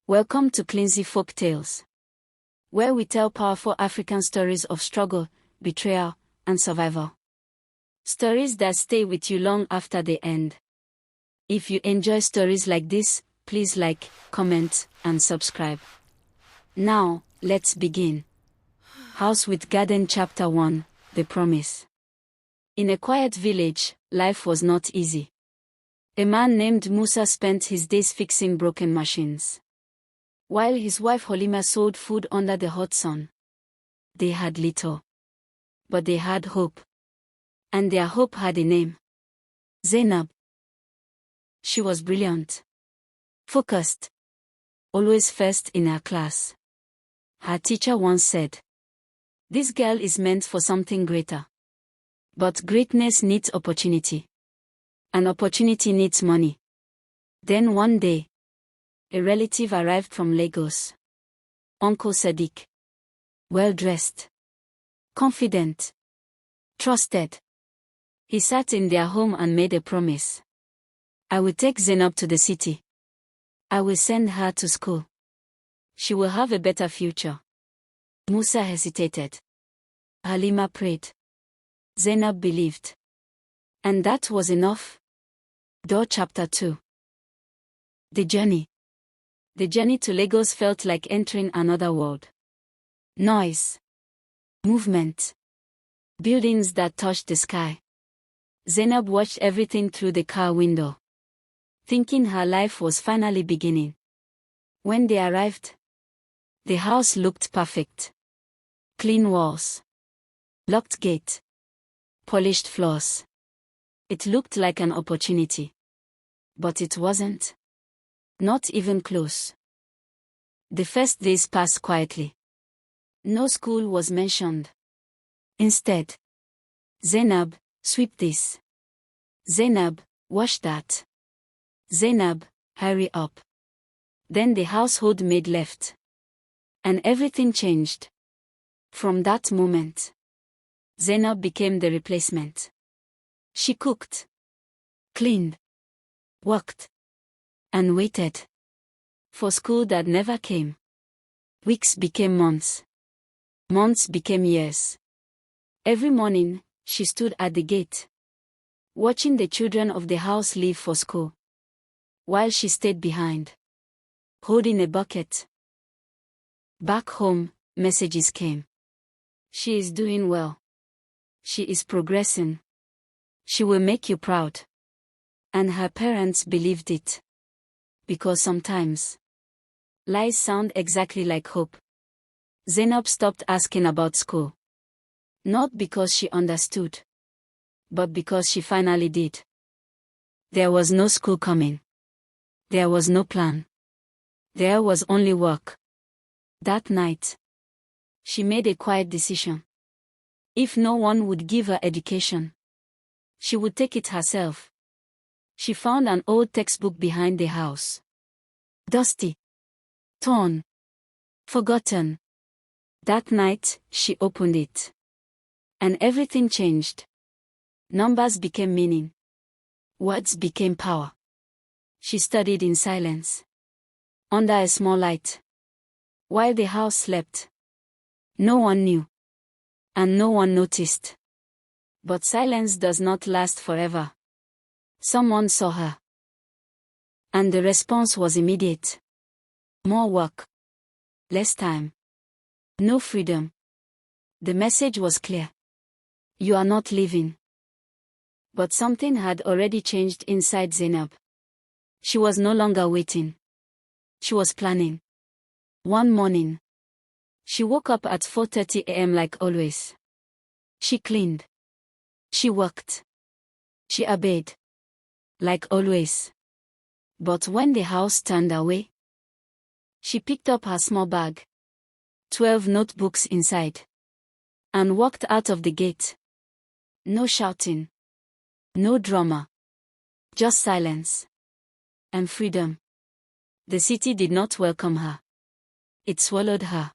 Welcome to Cleansy Folk Tales, where we tell powerful African stories of struggle, betrayal, and survival. Stories that stay with you long after they end. If you enjoy stories like this, please like, comment, and subscribe. Now, let's begin. House with Garden Chapter 1, The Promise. In a quiet village, life was not easy. A man named Musa spent his days fixing broken machines, while his wife Holima sold food under the hot sun. They had little, but they had hope. And their hope had a name. Zainab. She was brilliant, focused, always first in her class. Her teacher once said, "This girl is meant for something greater." But greatness needs opportunity. And opportunity needs money. Then one day, a relative arrived from Lagos. Uncle Sadiq. Well-dressed, confident, trusted. He sat in their home and made a promise. "I will take Zainab to the city. I will send her to school. She will have a better future." Musa hesitated. Halima prayed. Zainab believed. And that was enough. Door Chapter 2. The journey. The journey to Lagos felt like entering another world. Noise. Movement. Buildings that touched the sky. Zainab watched everything through the car window, thinking her life was finally beginning. When they arrived, the house looked perfect. Clean walls. Locked gate. Polished floors. It looked like an opportunity. But it wasn't. Not even close. The first days passed quietly. No school was mentioned. Instead, Zainab, sweep this. Zainab, wash that. Zainab, hurry up. Then the household maid left. And everything changed. From that moment, Zainab became the replacement. She cooked, cleaned, worked, and waited for school that never came. Weeks became months. Months became years. Every morning, she stood at the gate, watching the children of the house leave for school, while she stayed behind, holding a bucket. Back home, messages came. She is doing well. She is progressing. She will make you proud. And her parents believed it. Because sometimes, lies sound exactly like hope. Zainab stopped asking about school. Not because she understood, but because she finally did. There was no school coming. There was no plan. There was only work. That night, she made a quiet decision. If no one would give her education, she would take it herself. She found an old textbook behind the house. Dusty. Torn. Forgotten. That night, she opened it. And everything changed. Numbers became meaning. Words became power. She studied in silence, under a small light, while the house slept. No one knew. And no one noticed. But silence does not last forever. Someone saw her. And the response was immediate. More work. Less time. No freedom. The message was clear. You are not leaving. But something had already changed inside Zainab. She was no longer waiting. She was planning. One morning, she woke up at 4:30 a.m. like always. She cleaned. She worked. She obeyed. Like always. But when the house turned away, she picked up her small bag, 12 notebooks inside, and walked out of the gate. No shouting. No drama. Just silence. And freedom. The city did not welcome her. It swallowed her.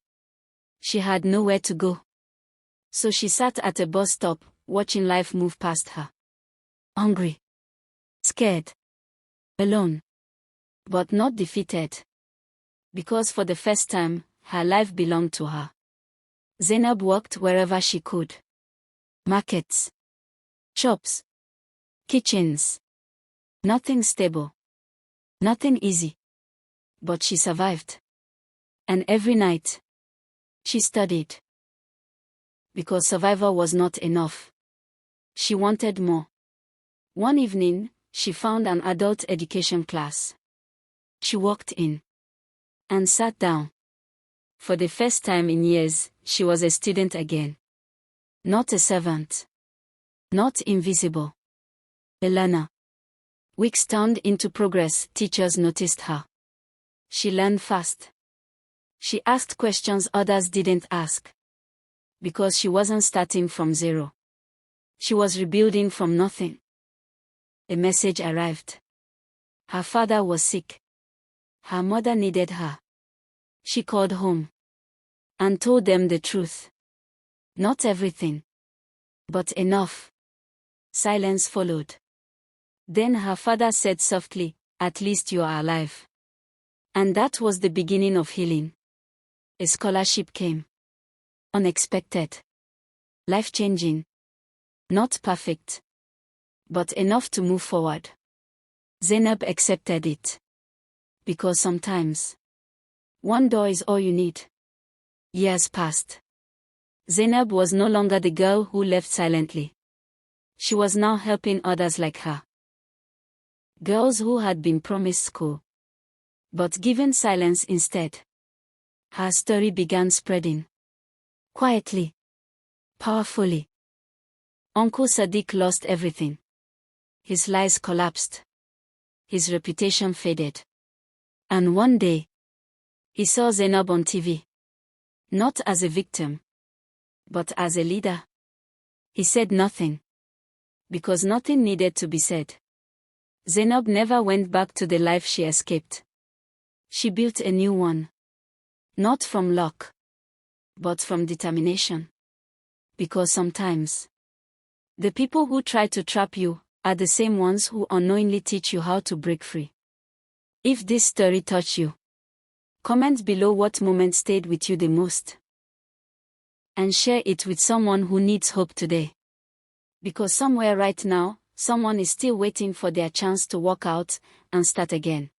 She had nowhere to go. So she sat at a bus stop, watching life move past her. Hungry. Scared. Alone. But not defeated. Because for the first time, her life belonged to her. Zainab worked wherever she could. Markets, shops, kitchens. Nothing stable. Nothing easy. But she survived. And every night, she studied. Because survival was not enough. She wanted more. One evening, she found an adult education class. She walked in and sat down. For the first time in years, she was a student again. Not a servant. Not invisible. A learner. Weeks turned into progress. Teachers noticed her. She learned fast. She asked questions others didn't ask. Because she wasn't starting from zero. She was rebuilding from nothing. A message arrived. Her father was sick. Her mother needed her. She called home and told them the truth. Not everything, but enough. Silence followed. Then her father said softly, "At least you are alive." And that was the beginning of healing. A scholarship came. Unexpected. Life-changing. Not perfect. But enough to move forward. Zainab accepted it. Because sometimes, one door is all you need. Years passed. Zainab was no longer the girl who left silently. She was now helping others like her. Girls who had been promised school, but given silence instead. Her story began spreading. Quietly. Powerfully. Uncle Sadiq lost everything. His lies collapsed. His reputation faded. And one day, he saw Zainab on TV. Not as a victim, but as a leader. He said nothing. Because nothing needed to be said. Zainab never went back to the life she escaped. She built a new one. Not from luck, but from determination. Because sometimes, the people who try to trap you are the same ones who unknowingly teach you how to break free. If this story touched you, comment below what moment stayed with you the most. And share it with someone who needs hope today. Because somewhere right now, someone is still waiting for their chance to walk out and start again.